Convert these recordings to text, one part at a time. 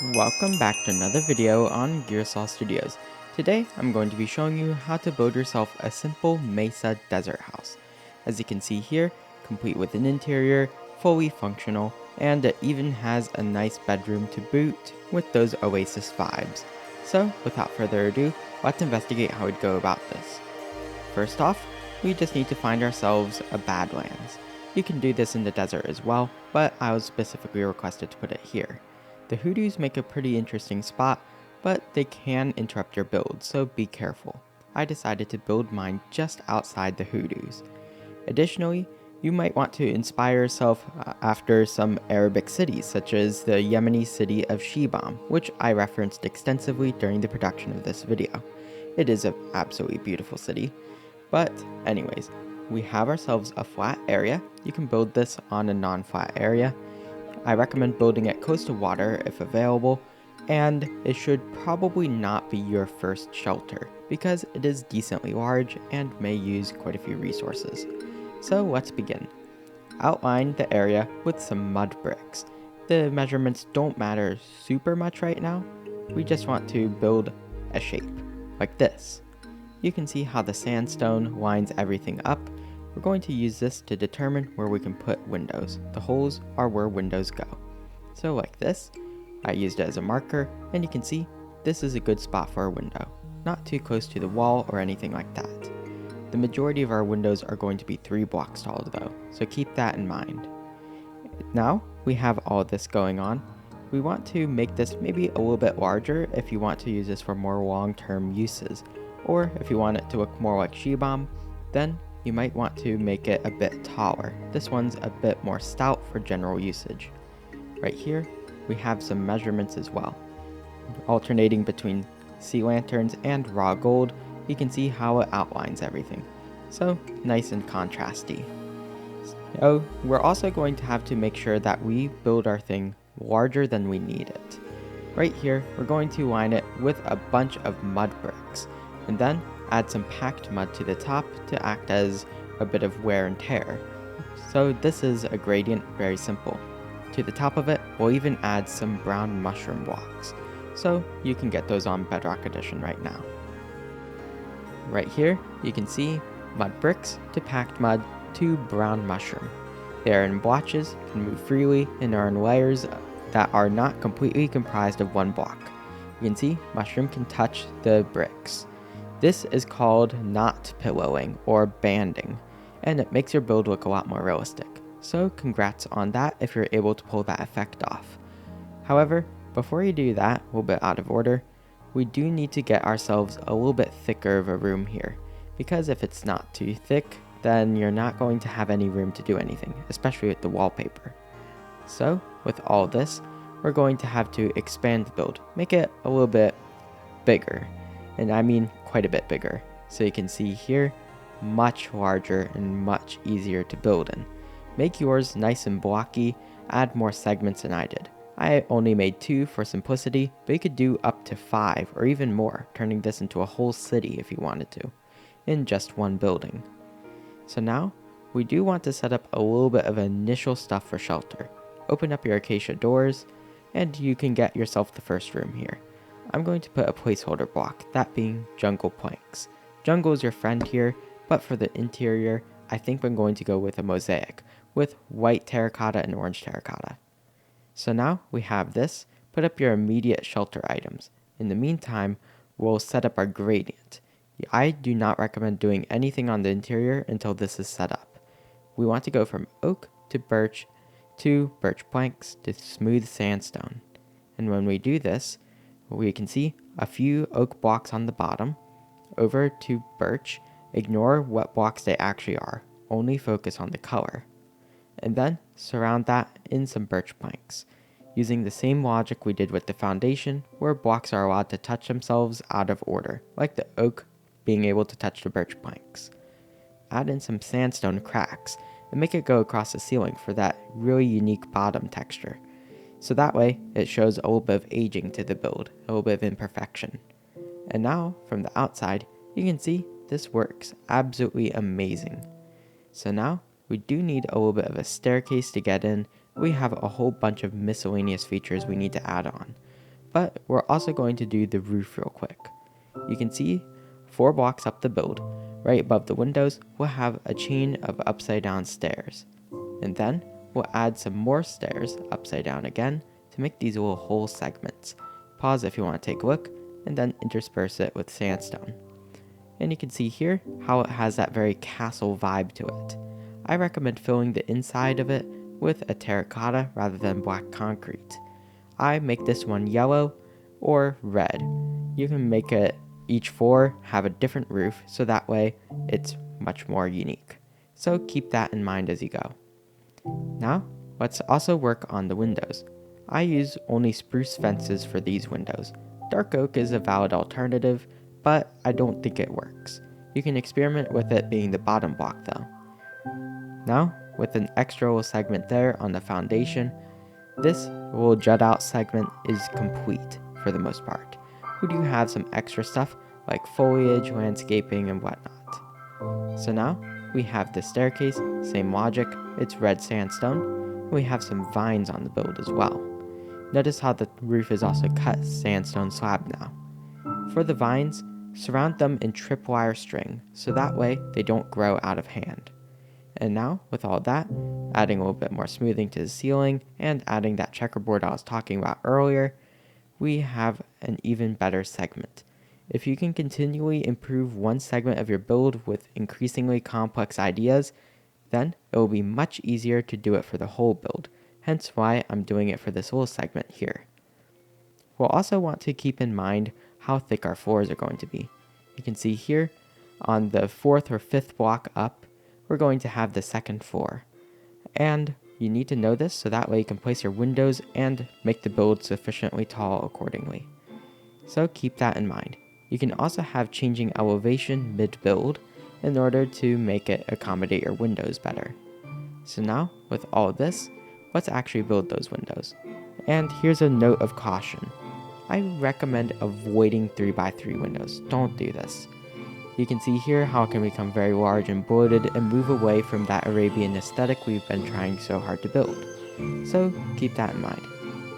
Welcome back to another video on Gearsaw Studios. Today I'm going to be showing you how to build yourself a simple Mesa desert house. As you can see here, complete with an interior, fully functional, and it even has a nice bedroom to boot with those Oasis vibes. So without further ado, let's investigate how we'd go about this. First off, we just need to find ourselves a badlands. You can do this in the desert as well, but I was specifically requested to put it here. The hoodoos make a pretty interesting spot, but they can interrupt your build, so be careful. I decided to build mine just outside the hoodoos. Additionally, you might want to inspire yourself after some Arabic cities, such as the Yemeni City of Shibam, which I referenced extensively during the production of this video. It is an absolutely beautiful city. But anyways, we have ourselves a flat area. You can build this on a non-flat area. I recommend building it close to water if available, and it should probably not be your first shelter because it is decently large and may use quite a few resources. So let's begin. Outline the area with some mud bricks. The measurements don't matter super much right now. We just want to build a shape, like this. You can see how the sandstone lines everything up. We're going to use this to determine where we can put windows. The holes are where windows go. So like this, I used it as a marker, and you can see this is a good spot for a window. Not too close to the wall or anything like that. The majority of our windows are going to be 3 blocks tall though, so keep that in mind. Now we have all this going on. We want to make this maybe a little bit larger if you want to use this for more long-term uses. Or if you want it to look more like Shibam, then you might want to make it a bit taller. This one's a bit more stout for general usage. Right here, we have some measurements as well. Alternating between sea lanterns and raw gold, you can see how it outlines everything. So nice and contrasty. So we're also going to have to make sure that we build our thing larger than we need it. Right here, we're going to line it with a bunch of mud bricks, and then add some packed mud to the top to act as a bit of wear and tear. So this is a gradient, very simple. To the top of it, we'll even add some brown mushroom blocks. So you can get those on Bedrock Edition right now. Right here, you can see mud bricks to packed mud to brown mushroom. They are in blotches, can move freely, and are in layers that are not completely comprised of one block. You can see mushroom can touch the bricks. This is called knot pillowing or banding, and it makes your build look a lot more realistic. So congrats on that if you're able to pull that effect off. However, before you do that, a little bit out of order, we do need to get ourselves a little bit thicker of a room here, because if it's not too thick, then you're not going to have any room to do anything, especially with the wallpaper. So with all this, we're going to have to expand the build, make it a little bit bigger, and I mean quite a bit bigger. So you can see here, much larger and much easier to build in. Make yours nice and blocky, add more segments than I did. I only made 2 for simplicity, but you could do up to 5 or even more, turning this into a whole city if you wanted to, in just one building. So now, we do want to set up a little bit of initial stuff for shelter. Open up your acacia doors, and you can get yourself the first room here. I'm going to put a placeholder block, that being jungle planks. Jungle is your friend here, but for the interior, I think I'm going to go with a mosaic, with white terracotta and orange terracotta. So now we have this, put up your immediate shelter items. In the meantime, we'll set up our gradient. I do not recommend doing anything on the interior until this is set up. We want to go from oak to birch planks to smooth sandstone. And when we do this, we can see a few oak blocks on the bottom, over to birch, ignore what blocks they actually are, only focus on the color. And then surround that in some birch planks, using the same logic we did with the foundation, where blocks are allowed to touch themselves out of order, like the oak being able to touch the birch planks. Add in some sandstone cracks, and make it go across the ceiling for that really unique bottom texture. So that way, it shows a little bit of aging to the build, a little bit of imperfection. And now, from the outside, you can see this works absolutely amazing. So now, we do need a little bit of a staircase to get in. We have a whole bunch of miscellaneous features we need to add on. but we're also going to do the roof real quick. You can see 4 blocks up the build, right above the windows, we'll have a chain of upside down stairs. And then we'll add some more stairs upside down again to make these little whole segments. Pause if you want to take a look, and then intersperse it with sandstone. And you can see here how it has that very castle vibe to it. I recommend filling the inside of it with a terracotta rather than black concrete. I make this one yellow or red. You can make it each 4 have a different roof, so that way it's much more unique. So keep that in mind as you go. Now, let's also work on the windows. I use only spruce fences for these windows. Dark oak is a valid alternative, but I don't think it works. You can experiment with it being the bottom block though. Now, with an extra little segment there on the foundation, this little jut out segment is complete for the most part. We do have some extra stuff like foliage, landscaping, and whatnot. So now we have the staircase, same logic, it's red sandstone, and we have some vines on the build as well. Notice how the roof is also cut sandstone slab now. For the vines, surround them in tripwire string, so that way they don't grow out of hand. And now, with all that, adding a little bit more smoothing to the ceiling and adding that checkerboard I was talking about earlier, we have an even better segment. If you can continually improve one segment of your build with increasingly complex ideas, then it will be much easier to do it for the whole build, hence why I'm doing it for this little segment here. We'll also want to keep in mind how thick our floors are going to be. You can see here, on the 4th or 5th block up, we're going to have the 2nd floor. And you need to know this so that way you can place your windows and make the build sufficiently tall accordingly. So keep that in mind. You can also have changing elevation mid-build in order to make it accommodate your windows better. So now, with all of this, let's actually build those windows. And here's a note of caution. I recommend avoiding 3x3 windows. Don't do this. You can see here how it can become very large and bloated and move away from that Arabian aesthetic we've been trying so hard to build. So keep that in mind.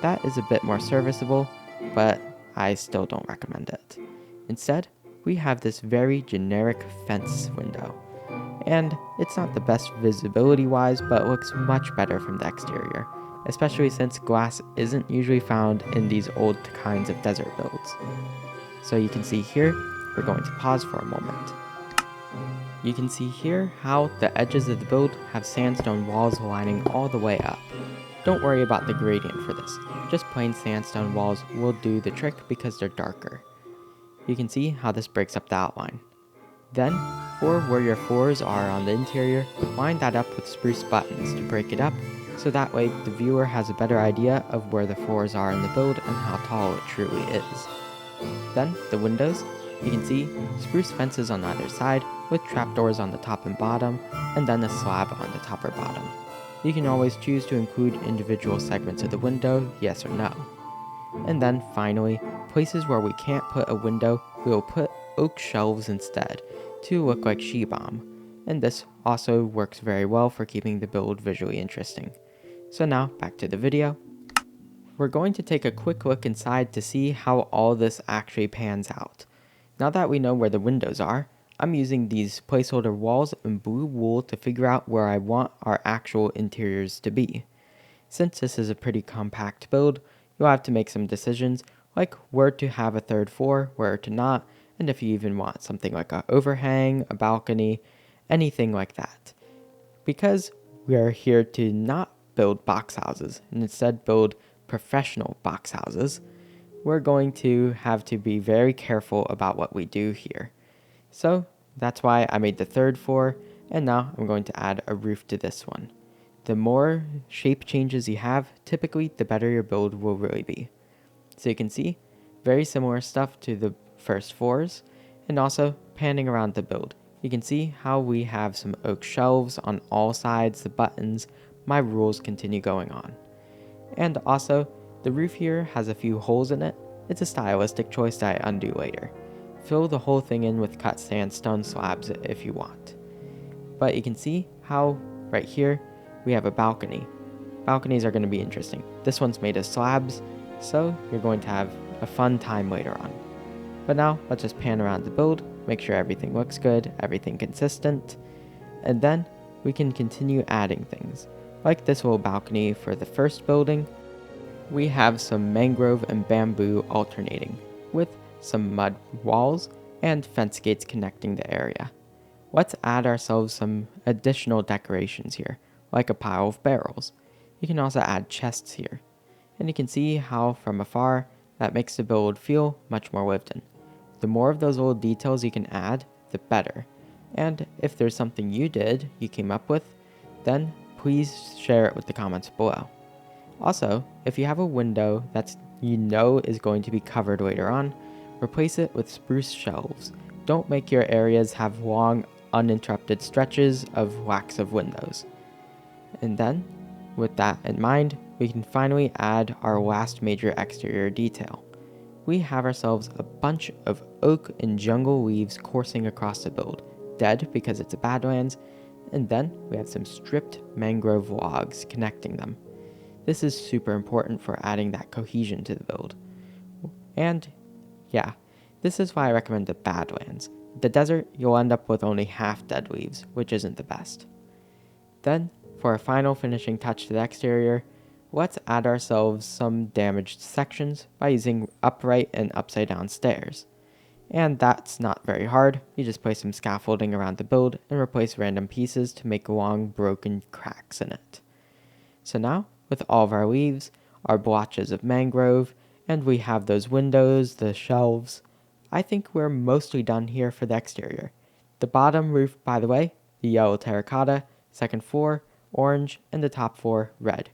That is a bit more serviceable, but I still don't recommend it. Instead, we have this very generic fence window. And it's not the best visibility wise, but looks much better from the exterior, especially since glass isn't usually found in these old kinds of desert builds. So you can see here, we're going to pause for a moment. You can see here how the edges of the build have sandstone walls lining all the way up. Don't worry about the gradient for this, just plain sandstone walls will do the trick because they're darker. You can see how this breaks up the outline. Then, for where your floors are on the interior, line that up with spruce buttons to break it up, so that way the viewer has a better idea of where the floors are in the build and how tall it truly is. Then, the windows, you can see spruce fences on either side with trapdoors on the top and bottom, and then a slab on the top or bottom. You can always choose to include individual segments of the window, yes or no. And then finally, places where we can't put a window, we will put oak shelves instead to look like Shibam, and this also works very well for keeping the build visually interesting. So now, back to the video. We're going to take a quick look inside to see how all this actually pans out. Now that we know where the windows are, I'm using these placeholder walls and blue wool to figure out where I want our actual interiors to be. Since this is a pretty compact build, you'll have to make some decisions like where to have a 3rd floor, where to not, and if you even want something like an overhang, a balcony, anything like that. Because we are here to not build box houses and instead build professional box houses, we're going to have to be very careful about what we do here. So that's why I made the 3rd floor, and now I'm going to add a roof to this one. The more shape changes you have, typically the better your build will really be. So you can see, very similar stuff to the first floors, and also panning around the build. You can see how we have some oak shelves on all sides, the buttons, my rules continue going on. And also, the roof here has a few holes in it. It's a stylistic choice that I undo later. Fill the whole thing in with cut sandstone slabs if you want. But you can see how right here we have a balcony. Balconies are going to be interesting. This one's made of slabs, so you're going to have a fun time later on. But now let's just pan around the build, make sure everything looks good, everything consistent, and then we can continue adding things. Like this little balcony for the first building, we have some mangrove and bamboo alternating, with some mud walls and fence gates connecting the area. Let's add ourselves some additional decorations here, like a pile of barrels. You can also add chests here, and you can see how from afar that makes the build feel much more lived in. The more of those little details you can add, the better. And if there's something you came up with, then please share it with the comments below. Also, if you have a window that is going to be covered later on, replace it with spruce shelves. Don't make your areas have long, uninterrupted stretches of lacks of windows. And then, with that in mind, we can finally add our last major exterior detail. We have ourselves a bunch of oak and jungle leaves coursing across the build, dead because it's a badlands, and then we have some stripped mangrove logs connecting them. This is super important for adding that cohesion to the build. And yeah, this is why I recommend the badlands. The desert, you'll end up with only half dead leaves, which isn't the best. Then, for a final finishing touch to the exterior, let's add ourselves some damaged sections by using upright and upside down stairs. And that's not very hard, you just place some scaffolding around the build and replace random pieces to make long broken cracks in it. So now, with all of our leaves, our blotches of mangrove, and we have those windows, the shelves, I think we're mostly done here for the exterior. The bottom roof, by the way, the yellow terracotta, second floor, orange, and the top floor, red.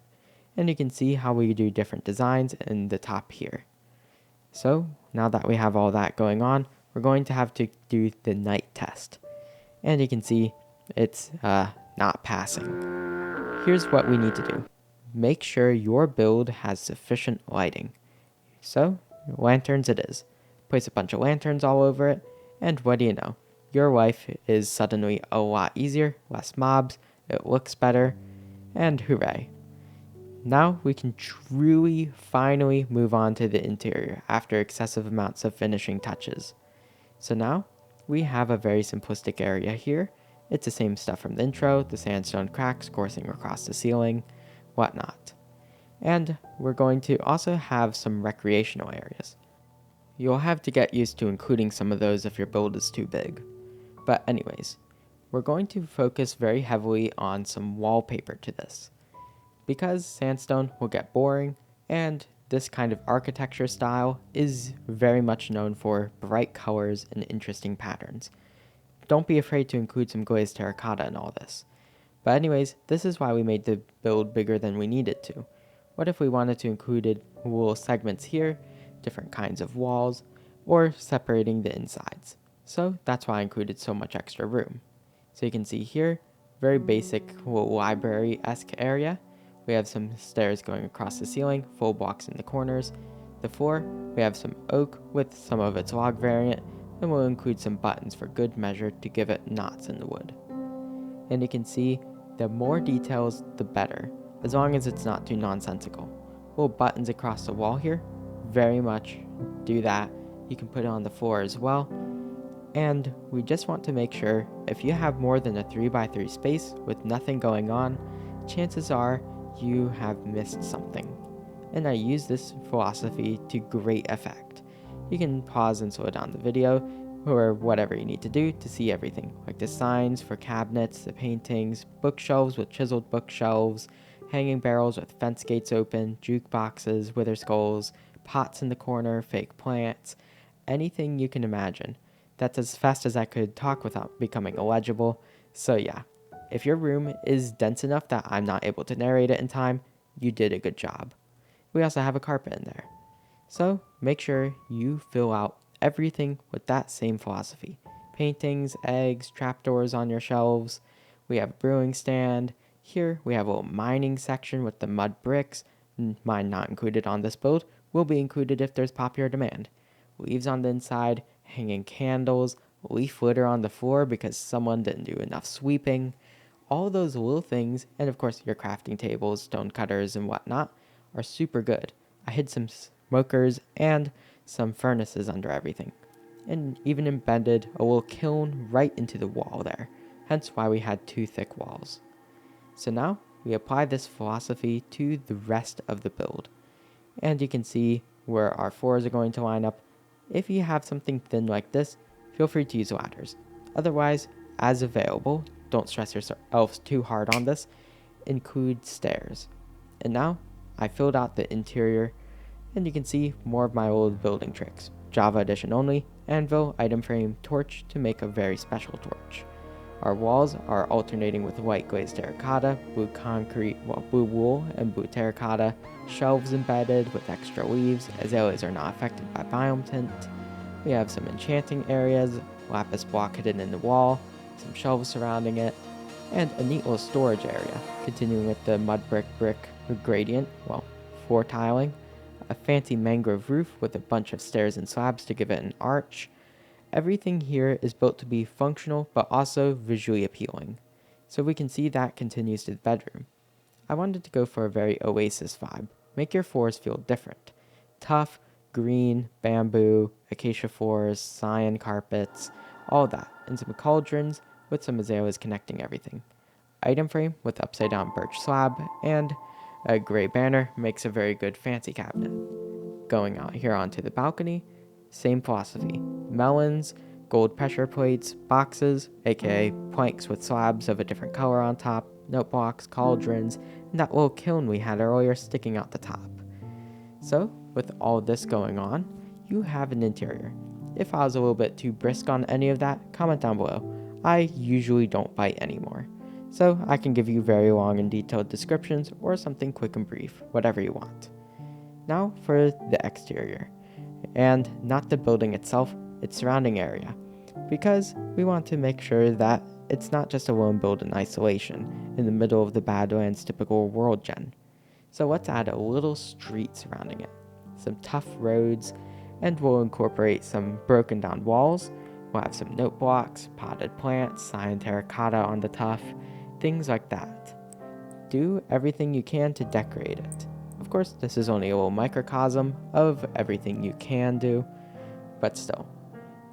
And you can see how we do different designs in the top here. So, now that we have all that going on, we're going to have to do the night test. And you can see it's not passing. Here's what we need to do. Make sure your build has sufficient lighting. So, lanterns it is. Place a bunch of lanterns all over it, and what do you know? Your life is suddenly a lot easier, less mobs, it looks better, and hooray. Now we can truly finally move on to the interior after excessive amounts of finishing touches. So now we have a very simplistic area here. It's the same stuff from the intro, the sandstone cracks coursing across the ceiling, whatnot. And we're going to also have some recreational areas. You'll have to get used to including some of those if your build is too big. But anyways, we're going to focus very heavily on some wallpaper to this. Because sandstone will get boring, and this kind of architecture style is very much known for bright colors and interesting patterns. Don't be afraid to include some glazed terracotta in all this. But anyways, this is why we made the build bigger than we needed to. What if we wanted to include little segments here, different kinds of walls, or separating the insides? So that's why I included so much extra room. So you can see here, very basic little library-esque area. We have some stairs going across the ceiling, full blocks in the corners. The floor, we have some oak with some of its log variant, and we'll include some buttons for good measure to give it knots in the wood. And you can see, the more details, the better, as long as it's not too nonsensical. Little buttons across the wall here, very much do that. You can put it on the floor as well. And we just want to make sure, if you have more than a 3x3 space with nothing going on, chances are you have missed something. And I use this philosophy to great effect. You can pause and slow down the video, or whatever you need to do to see everything, like the signs for cabinets, the paintings, bookshelves with chiseled bookshelves, hanging barrels with fence gates open, jukeboxes, wither skulls, pots in the corner, fake plants, anything you can imagine. That's as fast as I could talk without becoming illegible. So yeah, if your room is dense enough that I'm not able to narrate it in time, you did a good job. We also have a carpet in there. So make sure you fill out everything with that same philosophy. Paintings, eggs, trapdoors on your shelves. We have a brewing stand. Here we have a little mining section with the mud bricks. Mine not included on this build, will be included if there's popular demand. Leaves on the inside, hanging candles, leaf litter on the floor because someone didn't do enough sweeping. All those little things, and of course your crafting tables, stone cutters, and whatnot, are super good. I hid some smokers and some furnaces under everything, and even embedded a little kiln right into the wall there, hence why we had 2 thick walls. So now we apply this philosophy to the rest of the build, and you can see where our floors are going to line up. If you have something thin like this, feel free to use ladders. Otherwise, as available, don't stress yourselves too hard on this, include stairs. And now, I filled out the interior, and you can see more of my old building tricks. Java edition only, anvil, item frame, torch to make a very special torch. Our walls are alternating with white glazed terracotta, blue concrete, blue wool, and blue terracotta, shelves embedded with extra leaves, azaleas are not affected by biome tint. We have some enchanting areas, lapis block hidden in the wall, some shelves surrounding it, and a neat little storage area, continuing with the mud brick gradient, floor tiling, a fancy mangrove roof with a bunch of stairs and slabs to give it an arch. Everything here is built to be functional but also visually appealing, so we can see that continues to the bedroom. I wanted to go for a very oasis vibe, make your floors feel different. Tough, green, bamboo, acacia floors, cyan carpets, all that, and some cauldrons with some azaleas connecting everything. Item frame with upside down birch slab, and a gray banner makes a very good fancy cabinet. Going out here onto the balcony, same philosophy. Melons, gold pressure plates, boxes, aka planks with slabs of a different color on top, note blocks, cauldrons, and that little kiln we had earlier sticking out the top. So, with all this going on, you have an interior. If I was a little bit too brisk on any of that, comment down below. I usually don't bite anymore, so I can give you very long and detailed descriptions or something quick and brief, whatever you want. Now for the exterior, and not the building itself, its surrounding area, because we want to make sure that it's not just a lone build in isolation in the middle of the Badlands typical world gen. So let's add a little street surrounding it, some tough roads, and we'll incorporate some broken down walls. We'll have some note blocks, potted plants, cyan terracotta on the tough, things like that. Do everything you can to decorate it. Of course, this is only a little microcosm of everything you can do, but still.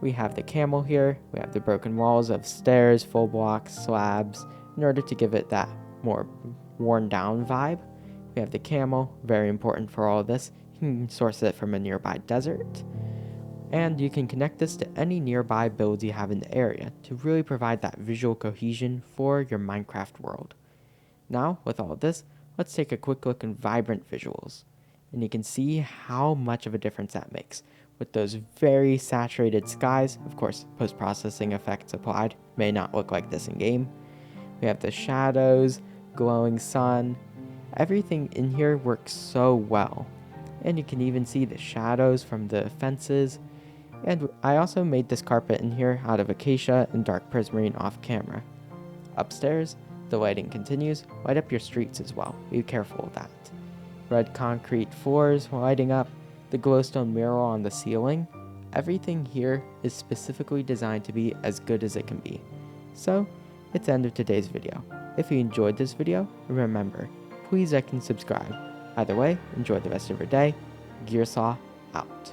We have the camel here, we have the broken walls of stairs, full blocks, slabs, in order to give it that more worn down vibe. We have the camel, very important for all of this. You can source it from a nearby desert. And you can connect this to any nearby builds you have in the area to really provide that visual cohesion for your Minecraft world. Now, with all of this, let's take a quick look at vibrant visuals. And you can see how much of a difference that makes. With those very saturated skies, of course, post-processing effects applied, may not look like this in game. We have the shadows, glowing sun. Everything in here works so well. And you can even see the shadows from the fences. And I also made this carpet in here out of acacia and dark prismarine off camera. Upstairs, the lighting continues. Light up your streets as well. Be careful of that. Red concrete floors lighting up, the glowstone mural on the ceiling. Everything here is specifically designed to be as good as it can be. So, it's the end of today's video. If you enjoyed this video, remember, please like and subscribe. Either way, enjoy the rest of your day. Gearsaw out.